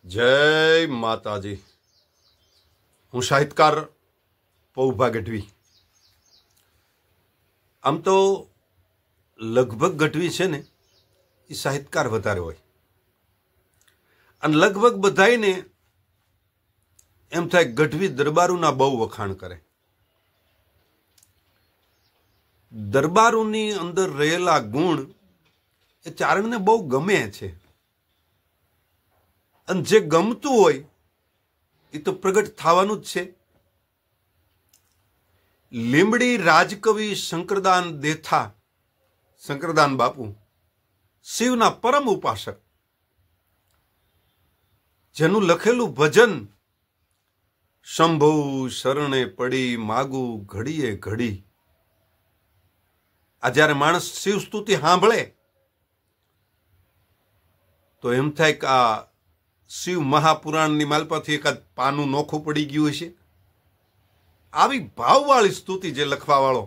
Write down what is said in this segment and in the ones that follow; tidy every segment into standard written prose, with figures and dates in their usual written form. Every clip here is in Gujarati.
जय माताजी। हूँ साहित्यकार पौभा गढ़वी। आम तो लगभग गढ़वी है ने ई साहित्यकार वधारे होय अने लगभग बधाईने एम थाय गढ़वी दरबारूना बहु वखाण करे। दरबारूनी अंदर रहेला गुण ए चारणने बहु गमे छे अने जे गमतुं होय ए तो प्रगट थवानुं ज छे। લીંબડી રાજકવિ શંકરદાન દેથા શંકરદાન બાપુ શિવના પરમ ઉપાસક, જેનું લખેલું ભજન શંભુ શરણે પડી માગું ઘડીએ ઘડી, આ જ્યારે માણસ શિવ સ્તુતિ સાંભળે તો એમ થાય કે આ શિવ મહાપુરાણની માલપાથી એકાદ પાનું નોખું પડી ગયું હશે। આવી ભાવવાળી સ્તુતિ જે લખવાવાળો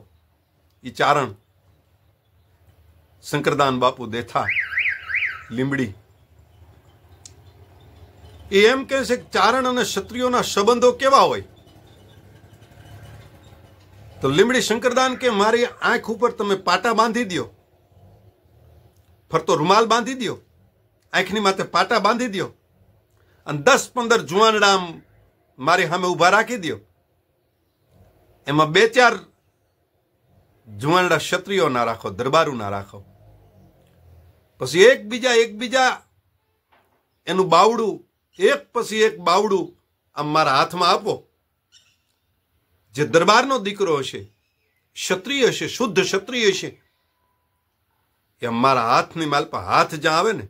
એ ચારણ શંકરદાન બાપુ દેથા લીંબડી એ એમ કહે છે કે ચારણ અને ક્ષત્રિયોના સંબંધો કેવા હોય તો લીંબડી શંકરદાન કે મારી આંખ ઉપર તમે પાટા બાંધી દો, ફરતો રૂમાલ બાંધી દો, આંખની માથે પાટા બાંધી દો અને 10-15 જુવાનડા મારી સામે ઉભા રાખી દો। એમાં 2-4 જુવાનડા ક્ષત્રિયો ના રાખો, દરબારુ ના રાખો, પછી એકબીજા એનું બાવડું એક પછી એક બાવડું આમ મારા હાથમાં આપો। જે દરબારનો દીકરો હશે, ક્ષત્રિય હશે, શુદ્ધ ક્ષત્રિય હશે, એ મારા હાથની માલપા હાથ જ્યાં આવે ને,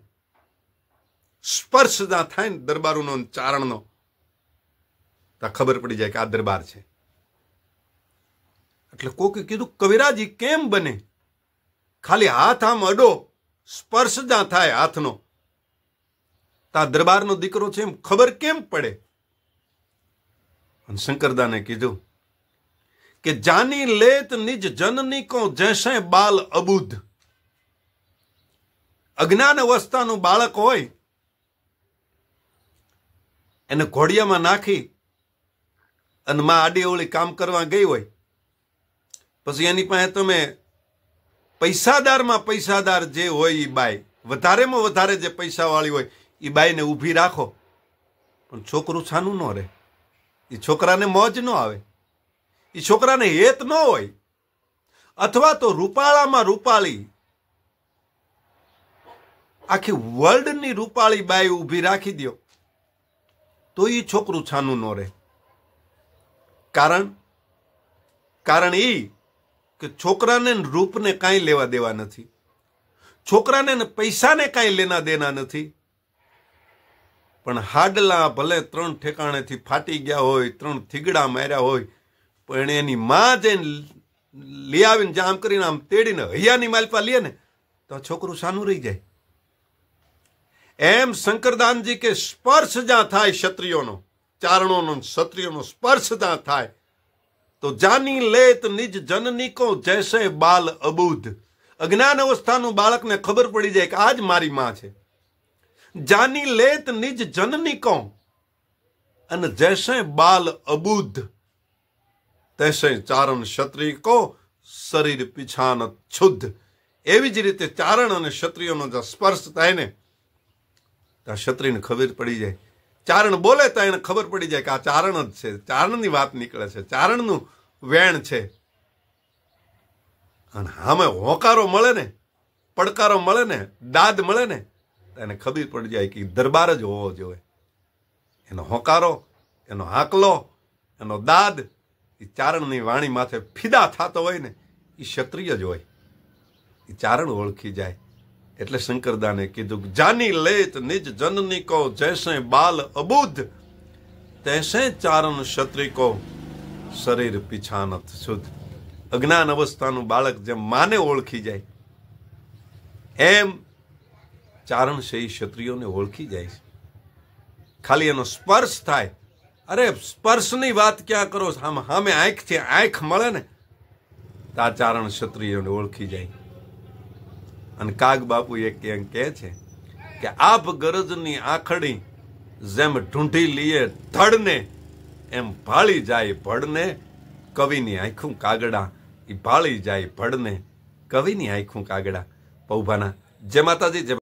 સ્પર્શ જ્યાં થાય ને દરબારુનો ચારણનો, ત્યાં ખબર પડી જાય કે આ દરબાર છે। એટલે કોકે કીધું કવિરાજી કેમ બને, ખાલી હાથ આમ અડો, સ્પર્શ જ્યાં થાય હાથનો, તા દરબારનો દીકરો છે એમ ખબર કેમ પડે? અને શંકરદાને કીધું કે જાની લેત નિજ જનની કો જૈસે બાલ અબુધ। અજ્ઞાન અવસ્થાનું બાળક હોય એને ઘોડિયામાં નાખી અને માં આડી અવળી કામ કરવા ગઈ હોય, પછી એની પાસે તમે પૈસાદારમાં પૈસાદાર જે હોય એ બાઈ, વધારેમાં વધારે જે પૈસાવાળી હોય એ બાઈને ઊભી રાખો, પણ છોકરું છાનું ન રહે, એ છોકરાને મોજ ન આવે, એ છોકરાને હેત ન હોય। અથવા તો રૂપાળામાં રૂપાળી, આખી વર્લ્ડની રૂપાળી બાઈ ઊભી રાખી દો તો એ છોકરું છાનું ન રહે। કારણ એ કે છોકરાને રૂપને કાંઈ લેવા દેવા નથી, છોકરાને પૈસાને કાંઈ લેના દેના નથી, પણ હાડલા ભલે 3 ઠેકાણેથી ફાટી ગયા હોય, 3 થીગડા માર્યા હોય, પણ એની માં જઈને લઈ આવીને જામ કરીને આમ તેડીને હૈયાની માલપા લે ને તો છોકરું સાનું રહી જાય। એમ શંકરદાનજી કે સ્પર્શ જ્યાં થાય ક્ષત્રિયોનો, ચારણોનો, ક્ષત્રિયોનો સ્પર્શ જ્યાં થાય તો જાની લેત નિજ જનની કો જૈસે બાલ અબુધ। અજ્ઞાન અવસ્થાનું બાળકને ખબર પડી જાય કે આજ મારી માં છે। જાની લેત નિજ જનની કો અને જૈસે બાલ અબુધ તૈસે ચારણ ક્ષત્રિય કો શરીર પીછાનત શુદ્ધ। એવી જ રીતે ચારણ અને ક્ષત્રિયોનો જો સ્પર્શ થાય ને તો ક્ષત્રિયને ખબર પડી જાય, ચારણ બોલે તો એને ખબર પડી જાય કે આ ચારણ જ છે, ચારણની વાત નીકળે છે, ચારણનું વેણ છે। અને આમે હોકારો મળે ને, પડકારો મળે ને, દાદ મળે ને તો એને ખબર પડી જાય કે દરબાર જ હોવો જોઈએ। એનો હોકારો, એનો હાકલો, એનો દાદ એ ચારણની વાણી માથે ફિદા થતો હોય ને એ ક્ષત્રિય જ હોય, એ ચારણ ઓળખી જાય। એટલે શંકરદાને કીધું જાની લેત નિજ જનની કો જૈસે બાલ અબુધ તૈસે ચારણ ક્ષત્રિય કો શરીર પીછાનત શુદ્ધ। અજ્ઞાન અવસ્થાનું બાળક જેમ માને ઓળખી જાય એમ ચારણ છે એ ક્ષત્રિયોને ઓળખી જાય છે। ખાલી એનો સ્પર્શ થાય, અરે સ્પર્શની વાત ક્યાં કરો, સામે આંખથી આંખ મળે ને તો આ ચારણ ક્ષત્રિયોને ઓળખી જાય। અને કાગ બાપુ એક કહે છે કે આભ ગરજની આંખડી જેમ ઢૂંઢી લીએ ધડને એમ ભાળી જાય ભડને, કવિની આંખું કાગડા એ ભાળી જાય ભડને, કવિની આંખું કાગડા. પૌભાના. જય માતાજી. જય